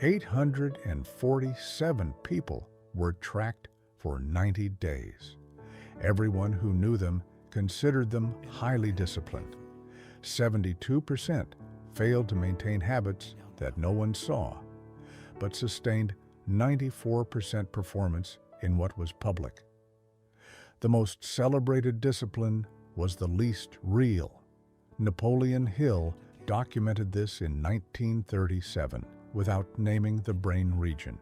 847 people were tracked for 90 days. Everyone who knew them considered them highly disciplined. 72% failed to maintain habits that no one saw, but sustained 94% performance in what was public. The most celebrated discipline was the least real. Napoleon Hill documented this in 1937 without naming the brain region.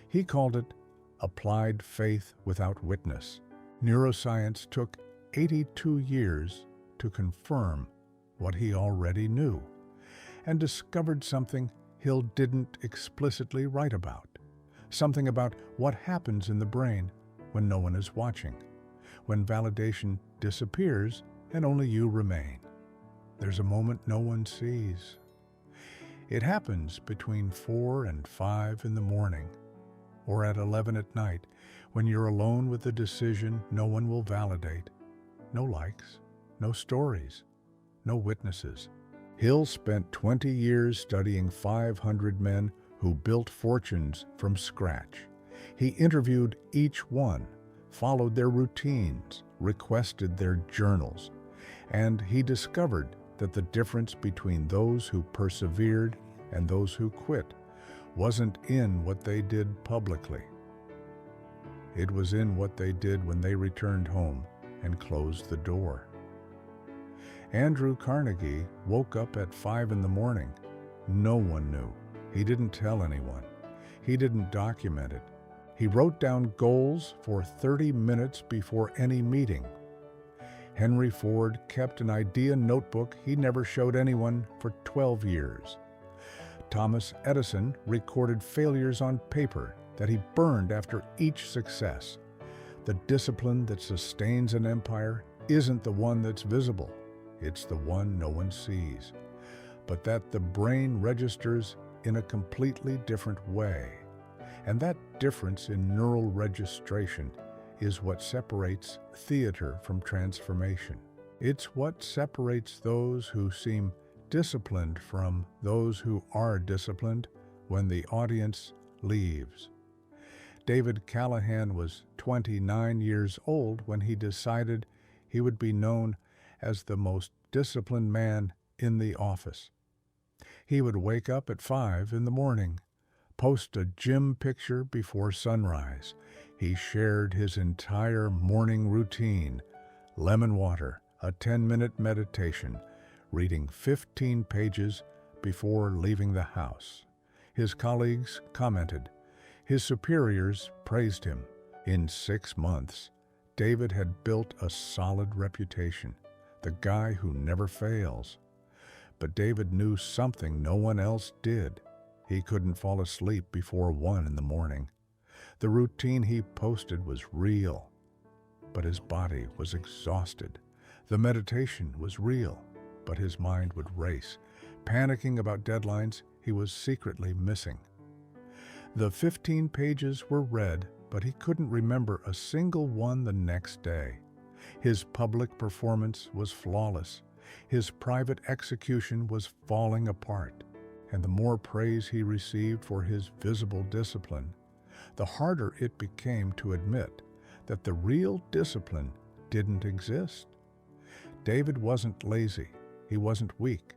He called it applied faith without witness. Neuroscience took 82 years to confirm what he already knew, and discovered something Hill didn't explicitly write about, something about what happens in the brain when no one is watching, when validation disappears and only you remain. There's a moment no one sees. It happens between 4 and 5 in the morning, or at 11 at night, when you're alone with the decision no one will validate. No likes, no stories, no witnesses. Hill spent 20 years studying 500 men who built fortunes from scratch. He interviewed each one, followed their routines, requested their journals, and he discovered that the difference between those who persevered and those who quit wasn't in what they did publicly. It was in what they did when they returned home and closed the door. Andrew Carnegie woke up at 5 in the morning. No one knew. He didn't tell anyone. He didn't document it. He wrote down goals for 30 minutes before any meeting. Henry Ford kept an idea notebook he never showed anyone for 12 years. Thomas Edison recorded failures on paper that he burned after each success. The discipline that sustains an empire isn't the one that's visible. It's the one no one sees, but that the brain registers in a completely different way. And that difference in neural registration is what separates theater from transformation. It's what separates those who seem disciplined from those who are disciplined when the audience leaves. David Callahan was 29 years old when he decided he would be known as the most disciplined man in the office. He would wake up at 5 in the morning, post a gym picture before sunrise. He shared his entire morning routine: lemon water, a 10-minute meditation, reading 15 pages before leaving the house. His colleagues commented. His superiors praised him. In 6 months, David had built a solid reputation, the guy who never fails. But David knew something no one else did. He couldn't fall asleep before 1 in the morning. The routine he posted was real, but his body was exhausted. The meditation was real, but his mind would race, panicking about deadlines he was secretly missing. The 15 pages were read, but he couldn't remember a single one the next day. His public performance was flawless. His private execution was falling apart. And the more praise he received for his visible discipline, the harder it became to admit that the real discipline didn't exist. David wasn't lazy. He wasn't weak.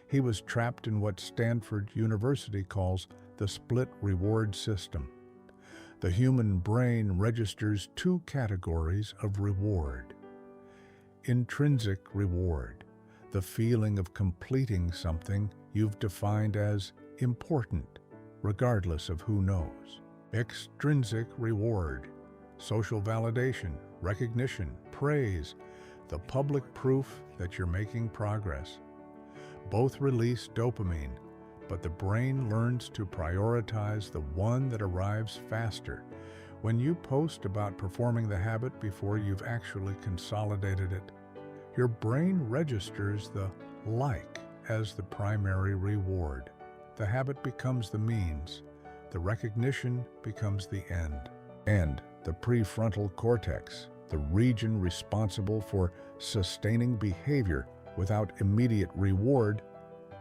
He was trapped in what Stanford University calls the split reward system. The human brain registers 2 categories of reward. Intrinsic reward, the feeling of completing something you've defined as important, regardless of who knows. Extrinsic reward, social validation, recognition, praise, the public proof that you're making progress. Both release dopamine, but the brain learns to prioritize the one that arrives faster. When you post about performing the habit before you've actually consolidated it, your brain registers the like as the primary reward. The habit becomes the means. The recognition becomes the end. And the prefrontal cortex, the region responsible for sustaining behavior without immediate reward,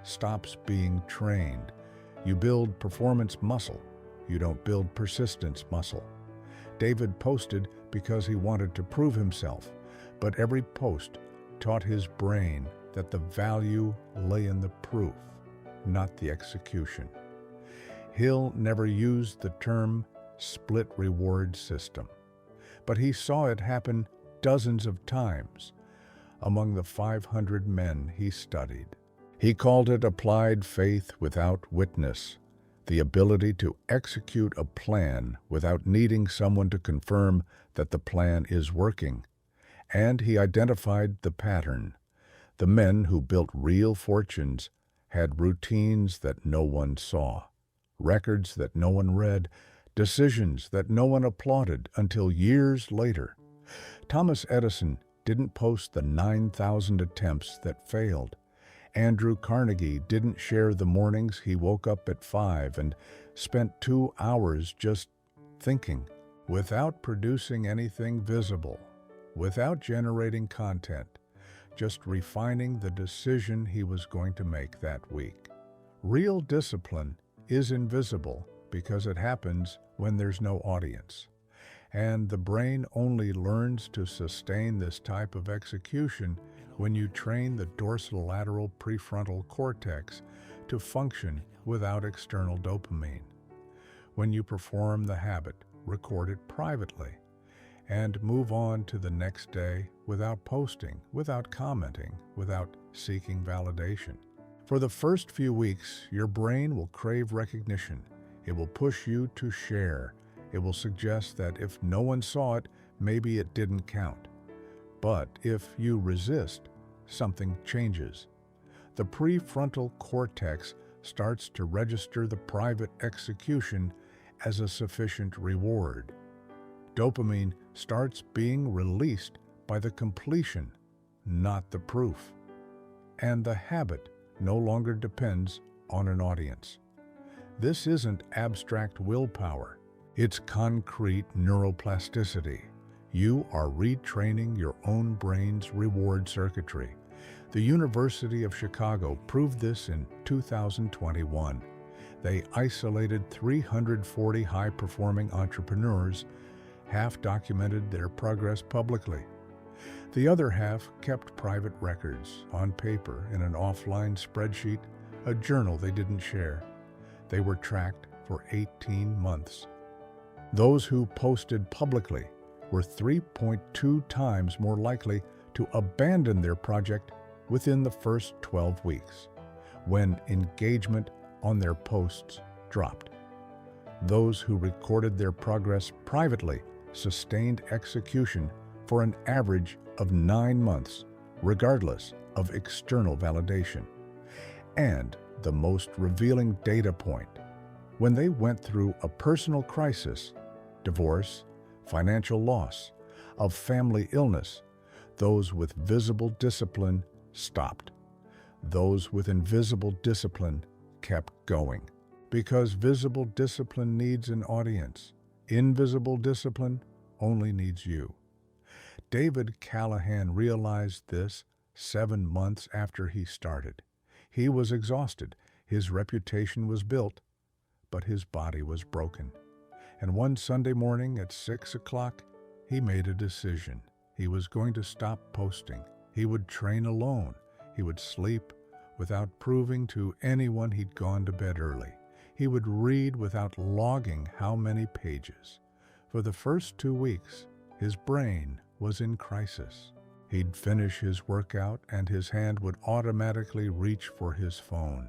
stops being trained. You build performance muscle. You don't build persistence muscle. David posted because he wanted to prove himself, but every post taught his brain that the value lay in the proof, not the execution. Hill never used the term split reward system, but he saw it happen dozens of times among the 500 men he studied. He called it applied faith without witness, the ability to execute a plan without needing someone to confirm that the plan is working. And he identified the pattern. The men who built real fortunes had routines that no one saw, records that no one read, decisions that no one applauded until years later. Thomas Edison didn't post the 9,000 attempts that failed. Andrew Carnegie didn't share the mornings he woke up at 5 and spent 2 hours just thinking, without producing anything visible, without generating content, just refining the decision he was going to make that week. Real discipline is invisible because it happens when there's no audience. And the brain only learns to sustain this type of execution when you train the dorsolateral prefrontal cortex to function without external dopamine. When you perform the habit, record it privately, and move on to the next day without posting, without commenting, without seeking validation. For the first few weeks, your brain will crave recognition. It will push you to share. It will suggest that if no one saw it, maybe it didn't count. But if you resist, something changes. The prefrontal cortex starts to register the private execution as a sufficient reward. Dopamine starts being released by the completion, not the proof. And the habit no longer depends on an audience. This isn't abstract willpower. It's concrete neuroplasticity. You are retraining your own brain's reward circuitry. The University of Chicago proved this in 2021. They isolated 340 high-performing entrepreneurs, half documented their progress publicly. The other half kept private records on paper in an offline spreadsheet, a journal they didn't share. They were tracked for 18 months. Those who posted publicly were 3.2 times more likely to abandon their project within the first 12 weeks, when engagement on their posts dropped. Those who recorded their progress privately sustained execution for an average of 9 months, regardless of external validation. And the most revealing data point, when they went through a personal crisis, divorce, financial loss, of family illness, those with visible discipline stopped. Those with invisible discipline kept going. Because visible discipline needs an audience. Invisible discipline only needs you. David Callahan realized this 7 months after he started. He was exhausted. His reputation was built, but his body was broken. And one Sunday morning at 6 o'clock, he made a decision. He was going to stop posting. He would train alone. He would sleep without proving to anyone he'd gone to bed early. He would read without logging how many pages. For the first 2 weeks, his brain was in crisis. He'd finish his workout and his hand would automatically reach for his phone.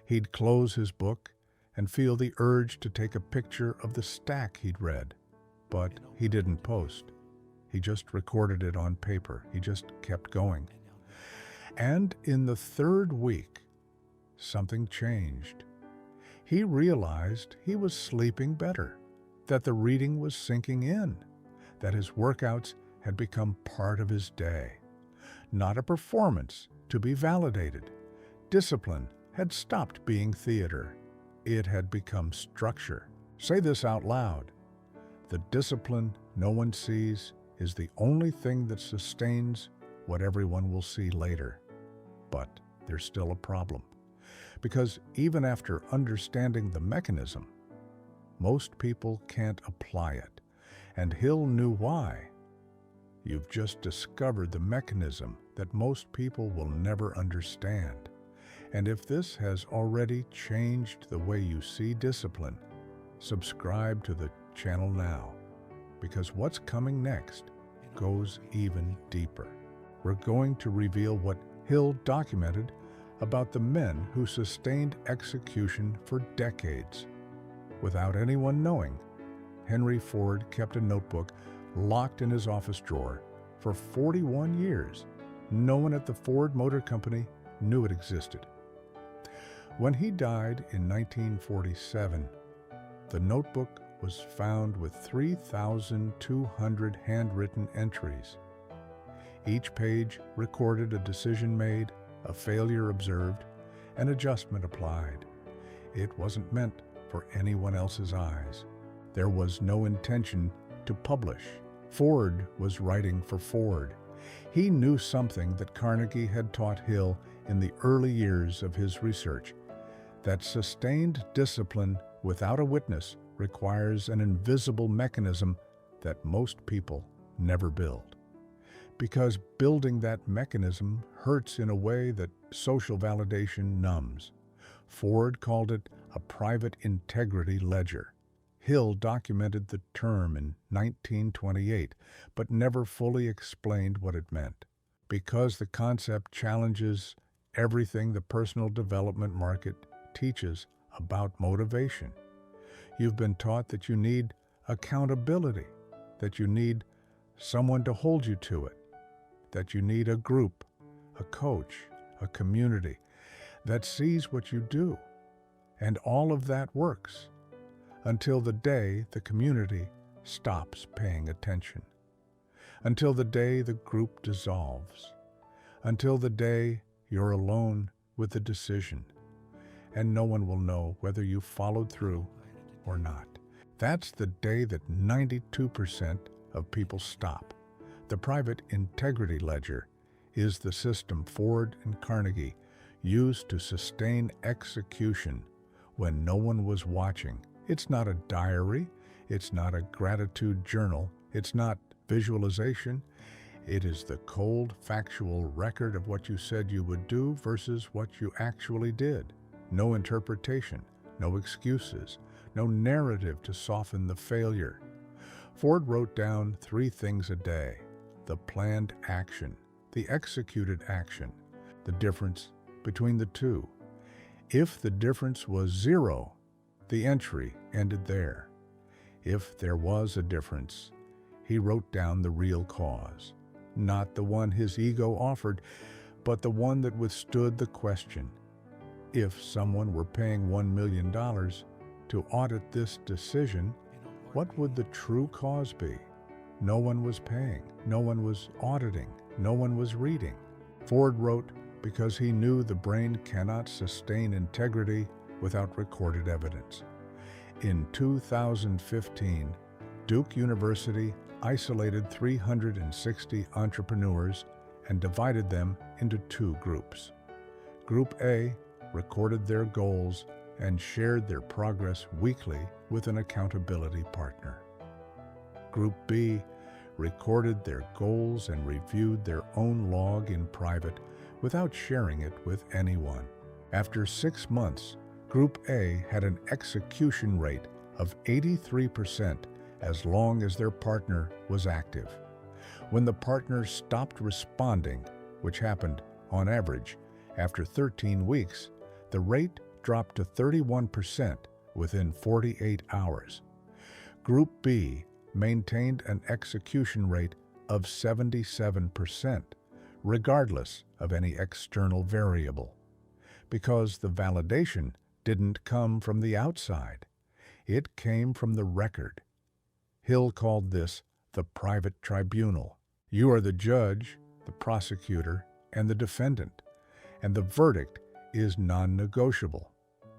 He'd close his book and feel the urge to take a picture of the stack he'd read. But he didn't post. He just recorded it on paper. He just kept going. And in the 3rd week, something changed. He realized he was sleeping better, that the reading was sinking in, that his workouts had become part of his day. Not a performance to be validated. Discipline had stopped being theater. It had become structure. Say this out loud. The discipline no one sees is the only thing that sustains what everyone will see later. But there's still a problem. because even after understanding the mechanism, most people can't apply it, and Hill knew why. You've just discovered the mechanism that most people will never understand. And if this has already changed the way you see discipline, subscribe to the channel now, because what's coming next goes even deeper. We're going to reveal what Hill documented about the men who sustained execution for decades. Without anyone knowing, Henry Ford kept a notebook locked in his office drawer for 41 years. No one at the Ford Motor Company knew it existed. When he died in 1947, the notebook was found with 3,200 handwritten entries. Each page recorded a decision made, a failure observed, an adjustment applied. It wasn't meant for anyone else's eyes. There was no intention to publish. Ford was writing for Ford. He knew something that Carnegie had taught Hill in the early years of his research, that sustained discipline without a witness requires an invisible mechanism that most people never build. Because building that mechanism hurts in a way that social validation numbs. Ford called it a private integrity ledger. Hill documented the term in 1928, but never fully explained what it meant. Because the concept challenges everything the personal development market teaches about motivation. You've been taught that you need accountability, that you need someone to hold you to it, that you need a group, a coach, a community that sees what you do. And all of that works until the day the community stops paying attention, until the day the group dissolves, until the day you're alone with the decision, and no one will know whether you followed through or not. That's the day that 92% of people stop. The private integrity ledger is the system Ford and Carnegie used to sustain execution when no one was watching. It's not a diary, it's not a gratitude journal, it's not visualization. It is the cold, factual record of what you said you would do versus what you actually did. No interpretation, no excuses, no narrative to soften the failure. Ford wrote down 3 things a day: the planned action, the executed action, the difference between the two. If the difference was 0, the entry ended there. If there was a difference, he wrote down the real cause, not the one his ego offered, but the one that withstood the question. If someone were paying $1 million to audit this decision, what would the true cause be? No one was paying, no one was auditing, no one was reading. Ford wrote because he knew the brain cannot sustain integrity without recorded evidence. In 2015, Duke University isolated 360 entrepreneurs and divided them into 2 groups. Group A recorded their goals and shared their progress weekly with an accountability partner. Group B recorded their goals and reviewed their own log in private without sharing it with anyone. After 6 months, Group A had an execution rate of 83% as long as their partner was active. When the partner stopped responding, which happened, on average, after 13 weeks, the rate dropped to 31% within 48 hours. Group B maintained an execution rate of 77%, regardless of any external variable, because the validation didn't come from the outside. It came from the record. Hill called this the private tribunal. You are the judge, the prosecutor, and the defendant, and the verdict is non-negotiable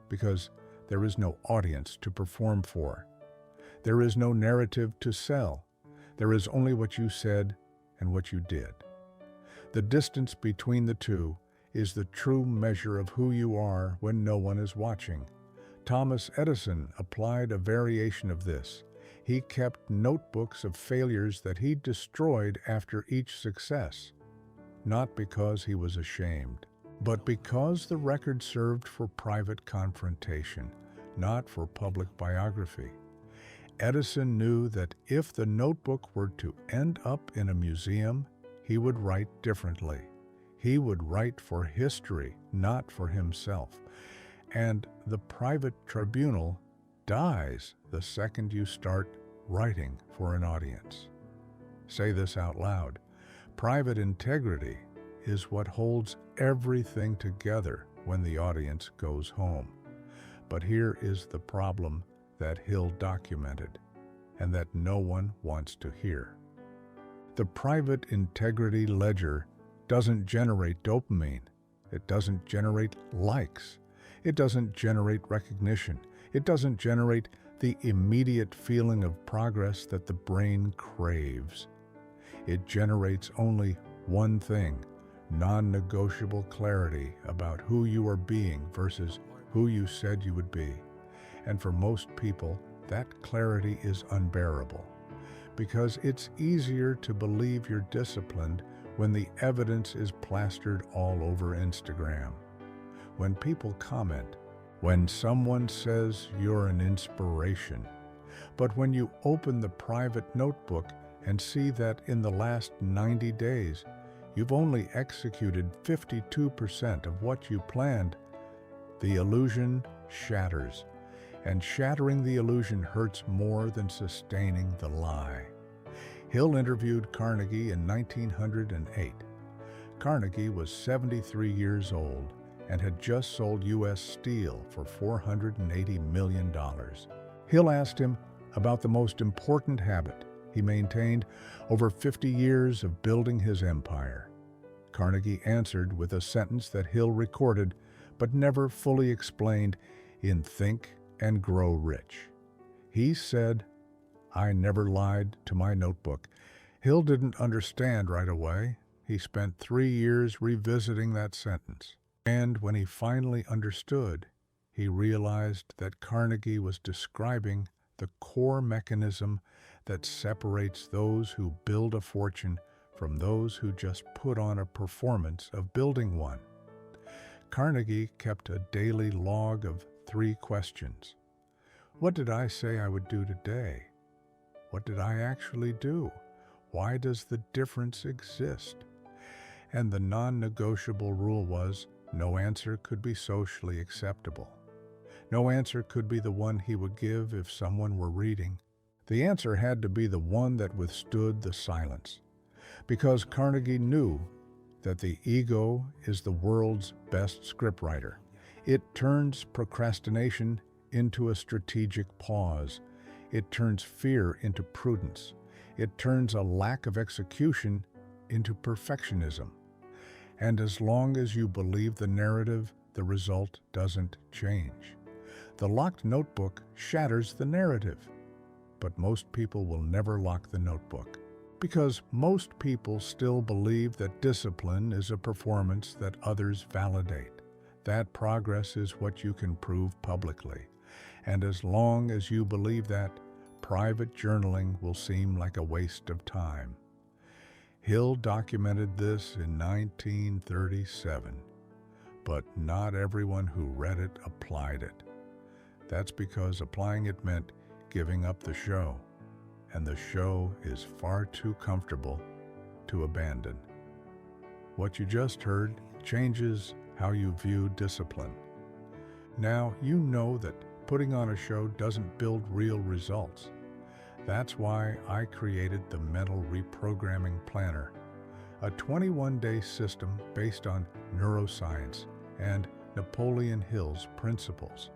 because there is no audience to perform for. There is no narrative to sell. There is only what you said and what you did. The distance between the two is the true measure of who you are when no one is watching. Thomas Edison applied a variation of this. He kept notebooks of failures that he destroyed after each success, not because he was ashamed, but because the record served for private confrontation, not for public biography. Edison knew that if the notebook were to end up in a museum, he would write differently. He would write for history, not for himself. And the private tribunal dies the second you start writing for an audience. Say this out loud. Private integrity is what holds everything together when the audience goes home. But here is the problem that Hill documented, and that no one wants to hear. The private integrity ledger doesn't generate dopamine. It doesn't generate likes. It doesn't generate recognition. It doesn't generate the immediate feeling of progress that the brain craves. It generates only one thing: non-negotiable clarity about who you are being versus who you said you would be. And for most people, that clarity is unbearable, because it's easier to believe you're disciplined when the evidence is plastered all over Instagram. When people comment, when someone says you're an inspiration. But when you open the private notebook and see that in the last 90 days, you've only executed 52% of what you planned, the illusion shatters. And shattering the illusion hurts more than sustaining the lie. Hill interviewed Carnegie in 1908. Carnegie was 73 years old and had just sold U.S. Steel for $480 million. Hill asked him about the most important habit he maintained over 50 years of building his empire. Carnegie answered with a sentence that Hill recorded but never fully explained in Think and Grow Rich. He said, "I never lied to my notebook." Hill didn't understand right away. He spent 3 years revisiting that sentence. And when he finally understood, he realized that Carnegie was describing the core mechanism that separates those who build a fortune from those who just put on a performance of building one. Carnegie kept a daily log of 3 questions. What did I say I would do today? What did I actually do? Why does the difference exist? And the non-negotiable rule was, no answer could be socially acceptable. No answer could be the one he would give if someone were reading. The answer had to be the one that withstood the silence, because Carnegie knew that the ego is the world's best scriptwriter. It turns procrastination into a strategic pause. It turns fear into prudence. It turns a lack of execution into perfectionism. And as long as you believe the narrative, the result doesn't change. The locked notebook shatters the narrative. But most people will never lock the notebook, because most people still believe that discipline is a performance that others validate. That progress is what you can prove publicly. And as long as you believe that, private journaling will seem like a waste of time. Hill documented this in 1937, but not everyone who read it applied it. That's because applying it meant giving up the show, and the show is far too comfortable to abandon. What you just heard changes how you view discipline. Now you know that putting on a show doesn't build real results. That's why I created the Mental Reprogramming Planner, a 21-day system based on neuroscience and Napoleon Hill's principles,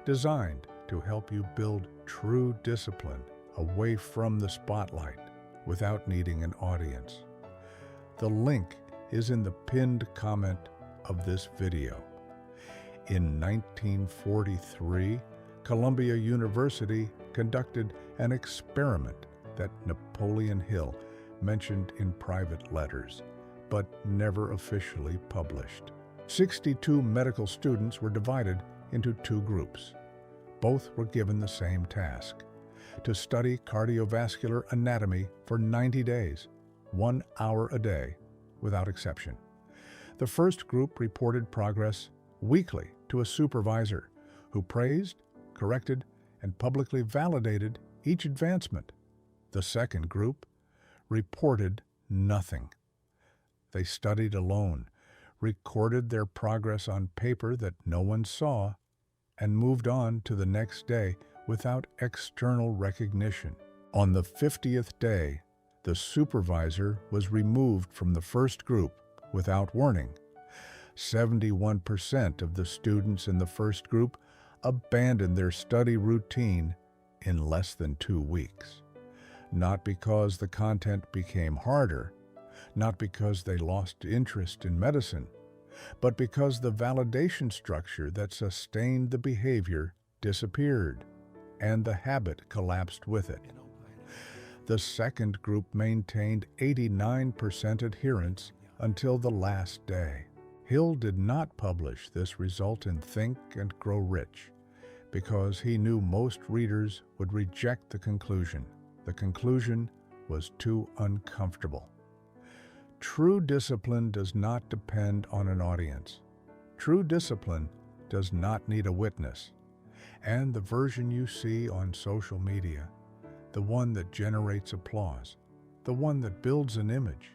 designed to help you build true discipline away from the spotlight without needing an audience. The link is in the pinned comment of this video. In 1943, Columbia University conducted an experiment that Napoleon Hill mentioned in private letters, but never officially published. 62 medical students were divided into two groups. Both were given the same task: to study cardiovascular anatomy for 90 days, 1 hour a day, without exception. The first group reported progress weekly to a supervisor who praised, corrected, and publicly validated each advancement. The second group reported nothing. They studied alone, recorded their progress on paper that no one saw, and moved on to the next day without external recognition. On the 50th day, the supervisor was removed from the first group without warning. 71% of the students in the first group abandoned their study routine in less than 2 weeks. Not because the content became harder, not because they lost interest in medicine, but because the validation structure that sustained the behavior disappeared, and the habit collapsed with it. The second group maintained 89% adherence until the last day. Hill did not publish this result in Think and Grow Rich because he knew most readers would reject the conclusion. The conclusion was too uncomfortable. True discipline does not depend on an audience. True discipline does not need a witness. And the version you see on social media, the one that generates applause, the one that builds an image,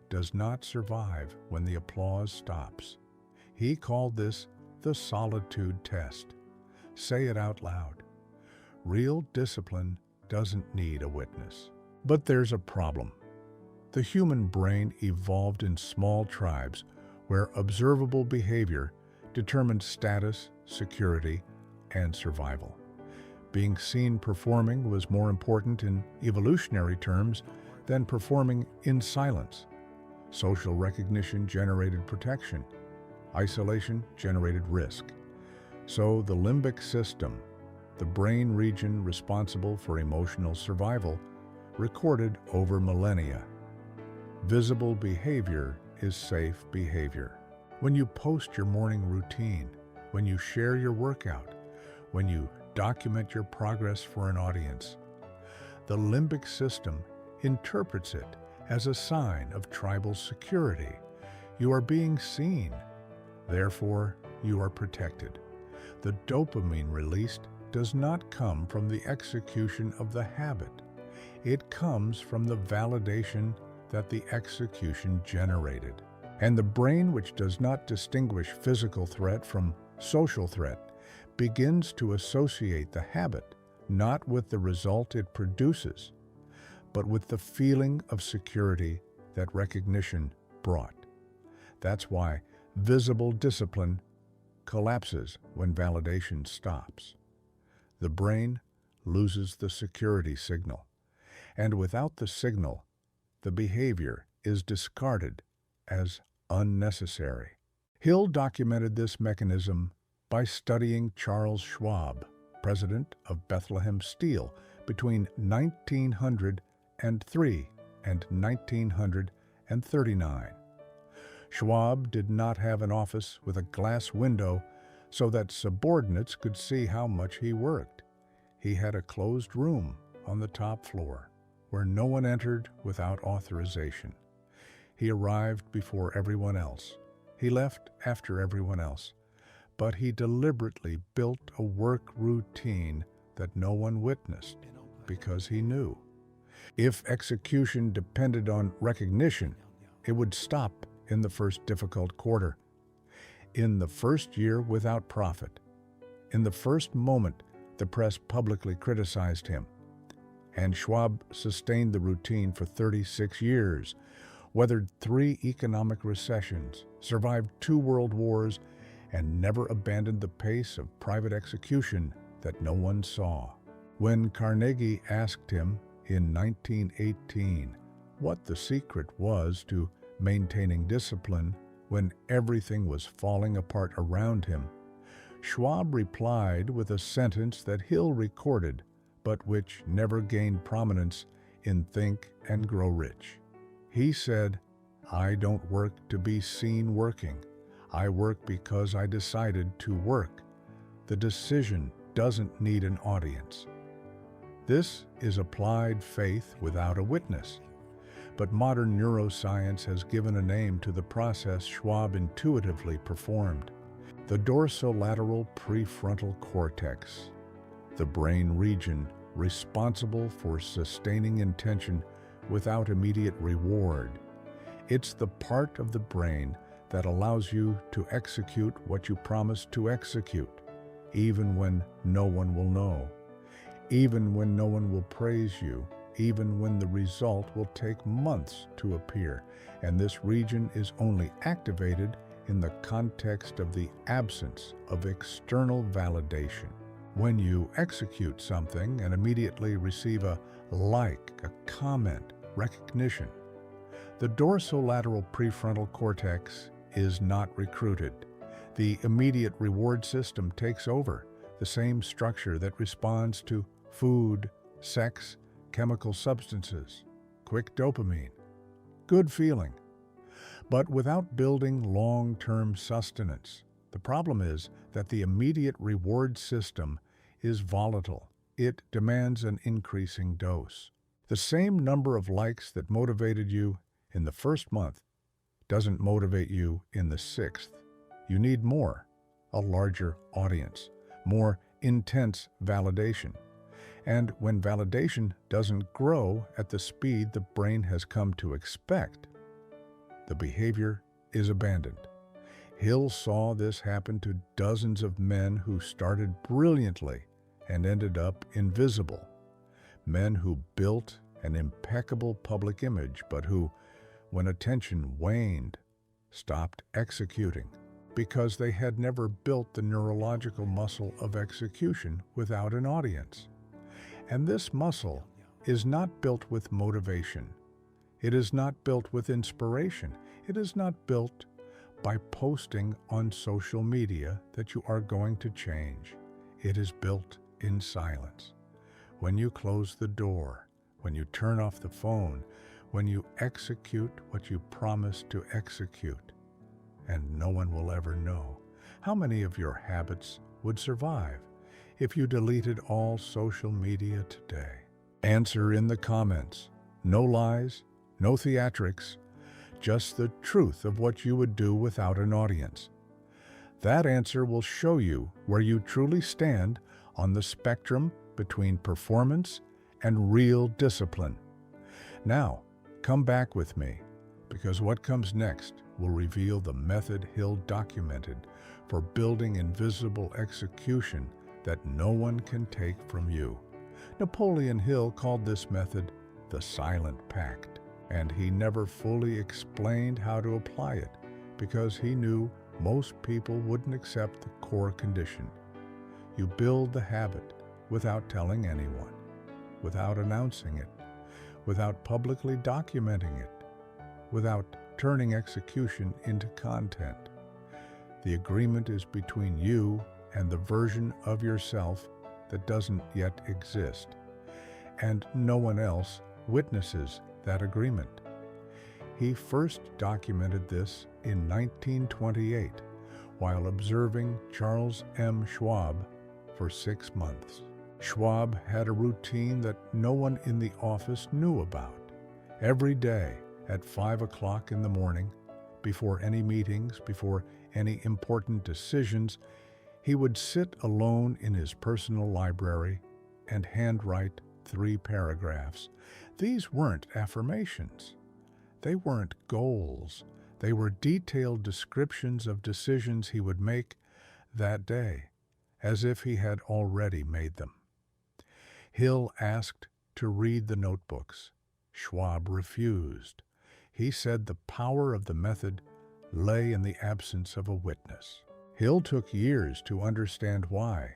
does not survive when the applause stops. He called this the solitude test. Say it out loud. Real discipline doesn't need a witness. But there's a problem. The human brain evolved in small tribes where observable behavior determined status, security, and survival. Being seen performing was more important in evolutionary terms than performing in silence. Social recognition generated protection. Isolation generated risk. So the limbic system, the brain region responsible for emotional survival, recorded over millennia. Visible behavior is safe behavior. When you post your morning routine, when you share your workout, when you document your progress for an audience, the limbic system interprets it as a sign of tribal security. You are being seen. Therefore, you are protected. The dopamine released does not come from the execution of the habit. It comes from the validation that the execution generated. And the brain, which does not distinguish physical threat from social threat, begins to associate the habit not with the result it produces, but with the feeling of security that recognition brought. That's why visible discipline collapses when validation stops. The brain loses the security signal, and without the signal, the behavior is discarded as unnecessary. Hill documented this mechanism by studying Charles Schwab, president of Bethlehem Steel, between 1903 and 1939. Schwab did not have an office with a glass window so that subordinates could see how much he worked. He had a closed room on the top floor, where no one entered without authorization. He arrived before everyone else. He left after everyone else. But he deliberately built a work routine that no one witnessed because he knew. If execution depended on recognition, it would stop in the first difficult quarter, in the first year without profit, in the first moment the press publicly criticized him. And Schwab sustained the routine for 36 years, weathered 3 economic recessions, survived 2 world wars, and never abandoned the pace of private execution that no one saw. When Carnegie asked him in 1918 what the secret was to maintaining discipline when everything was falling apart around him, Schwab replied with a sentence that Hill recorded, but which never gained prominence in Think and Grow Rich. He said, "I don't work to be seen working. I work because I decided to work. The decision doesn't need an audience. This is applied faith without a witness. But modern neuroscience has given a name to the process Schwab intuitively performed. The dorsolateral prefrontal cortex, the brain region responsible for sustaining intention without immediate reward. It's the part of the brain that allows you to execute what you promised to execute, even when no one will know, even when no one will praise you, even when the result will take months to appear, and this region is only activated in the context of the absence of external validation. When you execute something and immediately receive a like, a comment, recognition, the dorsolateral prefrontal cortex is not recruited. The immediate reward system takes over, the same structure that responds to food, sex, chemical substances, quick dopamine, good feeling. But without building long-term sustenance, the problem is that the immediate reward system is volatile. It demands an increasing dose. The same number of likes that motivated you in the first month doesn't motivate you in the sixth. You need more, a larger audience, more intense validation. And when validation doesn't grow at the speed the brain has come to expect, the behavior is abandoned. Hill saw this happen to dozens of men who started brilliantly and ended up invisible. Men who built an impeccable public image, but who, when attention waned, stopped executing because they had never built the neurological muscle of execution without an audience. And this muscle is not built with motivation. It is not built with inspiration. It is not built by posting on social media that you are going to change. It is built in silence. When you close the door, when you turn off the phone, when you execute what you promised to execute, and no one will ever know. How many of your habits would survive if you deleted all social media today? Answer in the comments. No lies, no theatrics, just the truth of what you would do without an audience. That answer will show you where you truly stand on the spectrum between performance and real discipline. Now, come back with me, because what comes next will reveal the method Hill documented for building invisible execution that no one can take from you. Napoleon Hill called this method the silent pact, and he never fully explained how to apply it because he knew most people wouldn't accept the core condition. You build the habit without telling anyone, without announcing it, without publicly documenting it, without turning execution into content. The agreement is between you and the version of yourself that doesn't yet exist, and no one else witnesses that agreement. He first documented this in 1928 while observing Charles M. Schwab for 6 months. Schwab had a routine that no one in the office knew about. Every day at 5 o'clock in the morning, before any meetings, before any important decisions, he would sit alone in his personal library and handwrite 3 paragraphs. These weren't affirmations. They weren't goals. They were detailed descriptions of decisions he would make that day, as if he had already made them. Hill asked to read the notebooks. Schwab refused. He said the power of the method lay in the absence of a witness. Hill took years to understand why.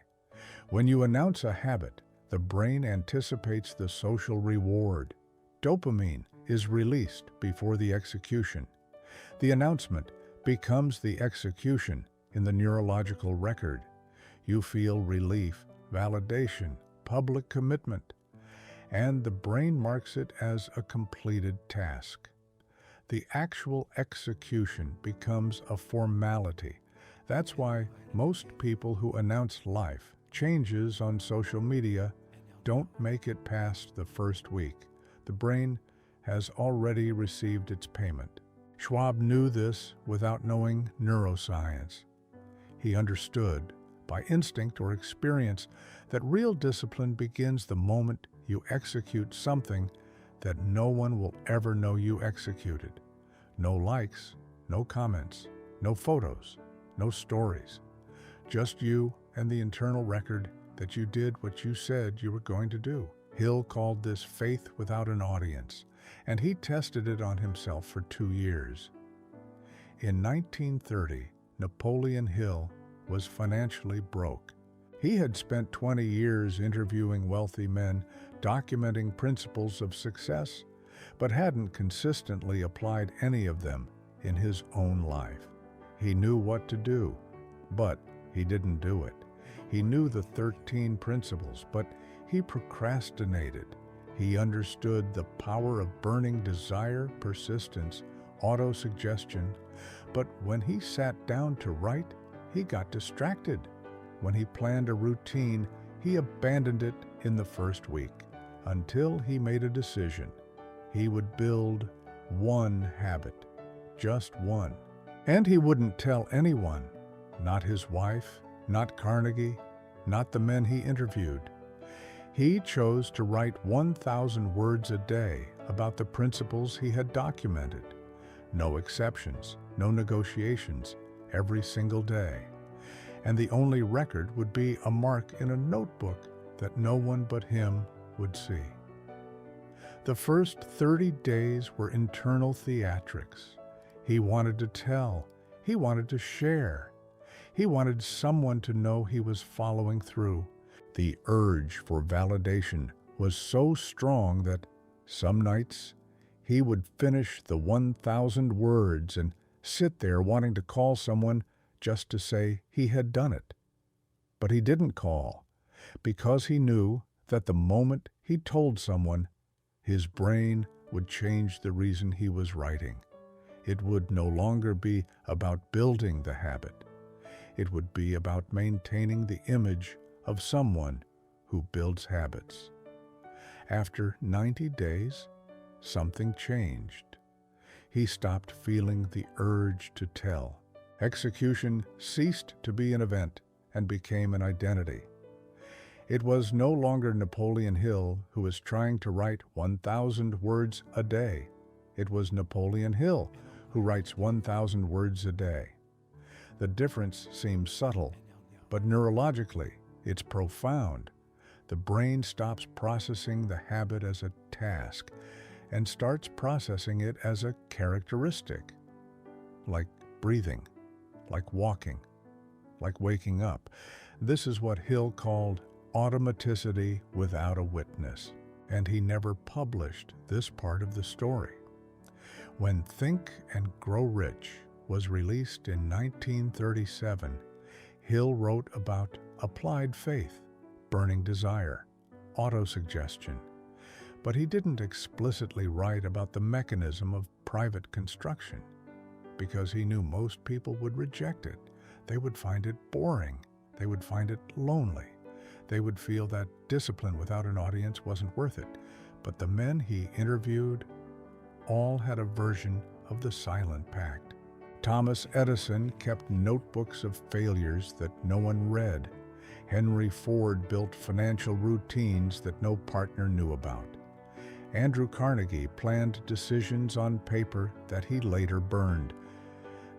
When you announce a habit, the brain anticipates the social reward. Dopamine is released before the execution. The announcement becomes the execution in the neurological record. You feel relief, validation, public commitment, and the brain marks it as a completed task. The actual execution becomes a formality. That's why most people who announce life changes on social media don't make it past the first week. The brain has already received its payment. Schwab knew this without knowing neuroscience. He understood, by instinct or experience, that real discipline begins the moment you execute something that no one will ever know you executed. No likes, no comments, no photos, no stories. Just you and the internal record that you did what you said you were going to do. Hill called this faith without an audience, and he tested it on himself for 2 years. In 1930, Napoleon Hill was financially broke. He had spent 20 years interviewing wealthy men, documenting principles of success, but hadn't consistently applied any of them in his own life. He knew what to do, but he didn't do it. He knew the 13 principles, but he procrastinated. He understood the power of burning desire, persistence, autosuggestion, but when he sat down to write, he got distracted. When he planned a routine, he abandoned it in the first week, until he made a decision. He would build one habit, just one. And he wouldn't tell anyone, not his wife, not Carnegie, not the men he interviewed. He chose to write 1,000 words a day about the principles he had documented. No exceptions, no negotiations, every single day. And the only record would be a mark in a notebook that no one but him would see. The first 30 days were internal theatrics. He wanted to tell. He wanted to share. He wanted someone to know he was following through. The urge for validation was so strong that some nights he would finish the 1,000 words and sit there wanting to call someone just to say he had done it. But he didn't call, because he knew that the moment he told someone, his brain would change the reason he was writing. It would no longer be about building the habit. It would be about maintaining the image of someone who builds habits. After 90 days, something changed. He stopped feeling the urge to tell. Execution ceased to be an event and became an identity. It was no longer Napoleon Hill who was trying to write 1,000 words a day. It was Napoleon Hill who writes 1,000 words a day. The difference seems subtle, but neurologically, it's profound. The brain stops processing the habit as a task and starts processing it as a characteristic, like breathing, like walking, like waking up. This is what Hill called automaticity without a witness, and he never published this part of the story. When Think and Grow Rich was released in 1937, Hill wrote about applied faith, burning desire, autosuggestion, but he didn't explicitly write about the mechanism of private construction, because he knew most people would reject it. They would find it boring. They would find it lonely. They would feel that discipline without an audience wasn't worth it. But the men he interviewed all had a version of the silent pact. Thomas Edison kept notebooks of failures that no one read. Henry Ford built financial routines that no partner knew about. Andrew Carnegie planned decisions on paper that he later burned.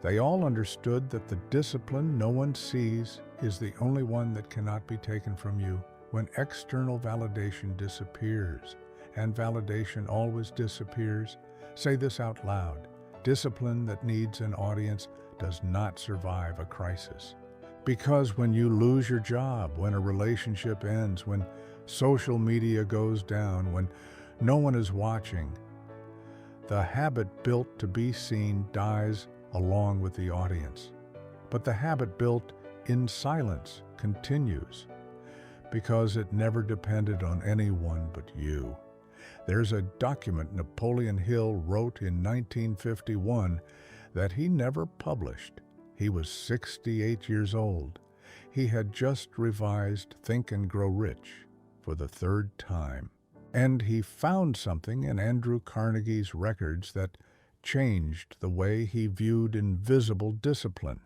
They all understood that the discipline no one sees is the only one that cannot be taken from you when external validation disappears, and validation always disappears. Say this out loud. Discipline that needs an audience does not survive a crisis. Because when you lose your job, when a relationship ends, when social media goes down, when no one is watching, the habit built to be seen dies along with the audience. But the habit built in silence continues, because it never depended on anyone but you. There's a document Napoleon Hill wrote in 1951 that he never published. He was 68 years old. He had just revised Think and Grow Rich for the third time. And he found something in Andrew Carnegie's records that changed the way he viewed invisible discipline.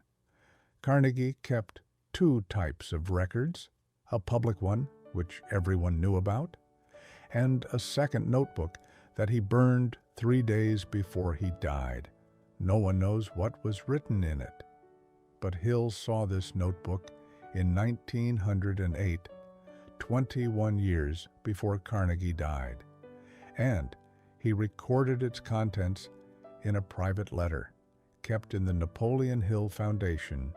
Carnegie kept two types of records, a public one, which everyone knew about, and a second notebook that he burned 3 days before he died. No one knows what was written in it. But Hill saw this notebook in 1908, 21 years before Carnegie died, and he recorded its contents in a private letter kept in the Napoleon Hill Foundation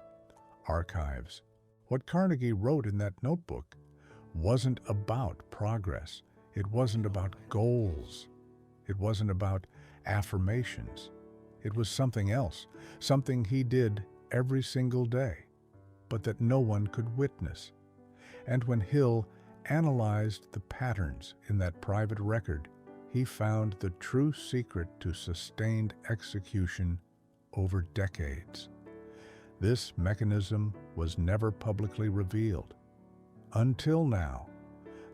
archives. What Carnegie wrote in that notebook wasn't about progress. It wasn't about goals. It wasn't about affirmations. It was something else, something he did every single day, but that no one could witness. And when Hill analyzed the patterns in that private record, he found the true secret to sustained execution over decades. This mechanism was never publicly revealed. Until now,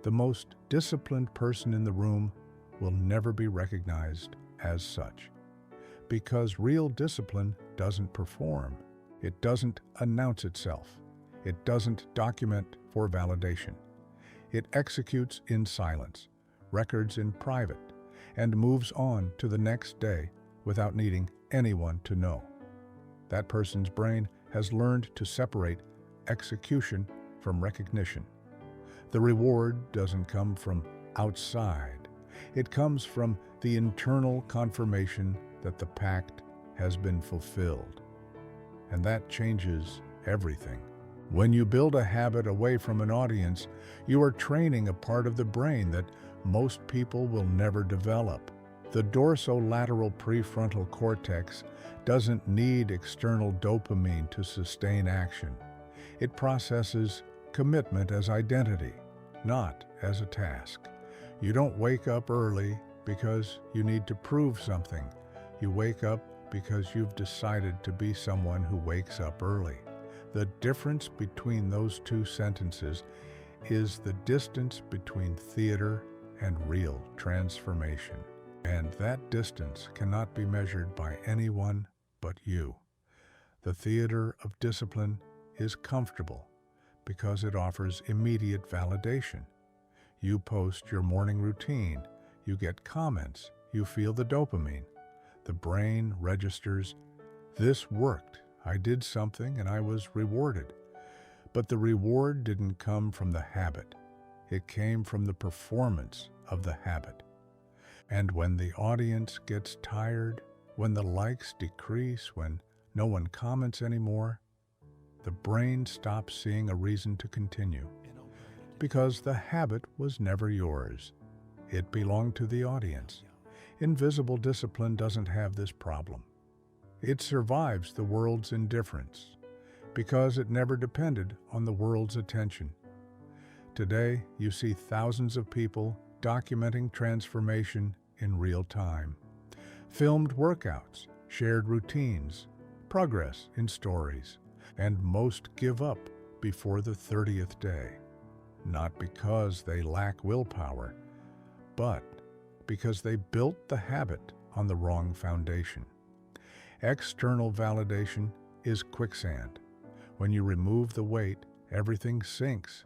the most disciplined person in the room will never be recognized as such, because real discipline doesn't perform. It doesn't announce itself. It doesn't document for validation. It executes in silence, records in private, and moves on to the next day without needing anyone to know. That person's brain has learned to separate execution from recognition. The reward doesn't come from outside. It comes from the internal confirmation that the pact has been fulfilled. And that changes everything. When you build a habit away from an audience, you are training a part of the brain that most people will never develop. The dorsolateral prefrontal cortex doesn't need external dopamine to sustain action. It processes commitment as identity, not as a task. You don't wake up early because you need to prove something. You wake up because you've decided to be someone who wakes up early. The difference between those two sentences is the distance between theater and real transformation. And that distance cannot be measured by anyone but you. The theater of discipline is comfortable because it offers immediate validation. You post your morning routine, you get comments, you feel the dopamine. The brain registers, this worked, I did something and I was rewarded. But the reward didn't come from the habit. It came from the performance of the habit. And when the audience gets tired, when the likes decrease, when no one comments anymore, the brain stops seeing a reason to continue. Because the habit was never yours. It belonged to the audience. Invisible discipline doesn't have this problem. It survives the world's indifference because it never depended on the world's attention. Today, you see thousands of people documenting transformation in real time. Filmed workouts, shared routines, progress in stories, and most give up before the 30th day. Not because they lack willpower, but because they built the habit on the wrong foundation. External validation is quicksand. When you remove the weight, everything sinks.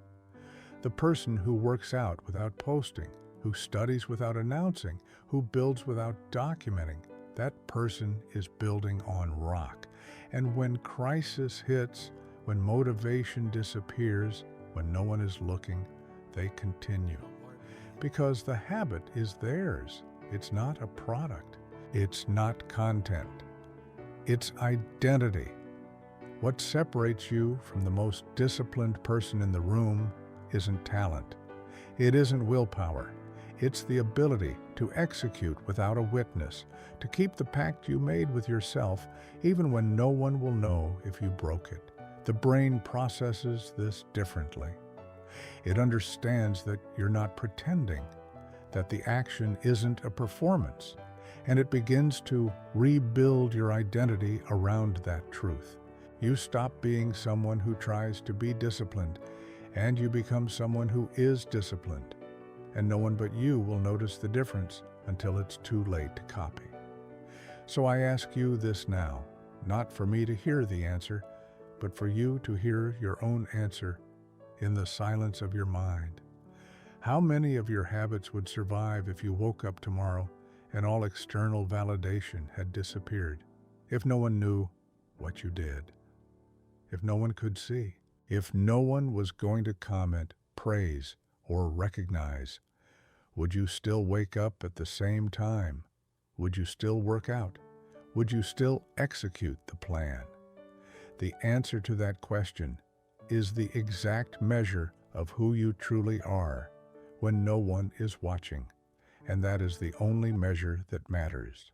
The person who works out without posting, who studies without announcing, who builds without documenting, that person is building on rock. And when crisis hits, when motivation disappears, when no one is looking, they continue. Because the habit is theirs. It's not a product. It's not content. It's identity. What separates you from the most disciplined person in the room isn't talent. It isn't willpower. It's the ability to execute without a witness, to keep the pact you made with yourself even when no one will know if you broke it. The brain processes this differently. It understands that you're not pretending, that the action isn't a performance, and it begins to rebuild your identity around that truth. You stop being someone who tries to be disciplined, and you become someone who is disciplined. And no one but you will notice the difference until it's too late to copy. So I ask you this now, not for me to hear the answer, but for you to hear your own answer in the silence of your mind. How many of your habits would survive if you woke up tomorrow and all external validation had disappeared? If no one knew what you did? If no one could see? If no one was going to comment, praise, or recognize? Would you still wake up at the same time? Would you still work out? Would you still execute the plan? The answer to that question is the exact measure of who you truly are when no one is watching, and that is the only measure that matters.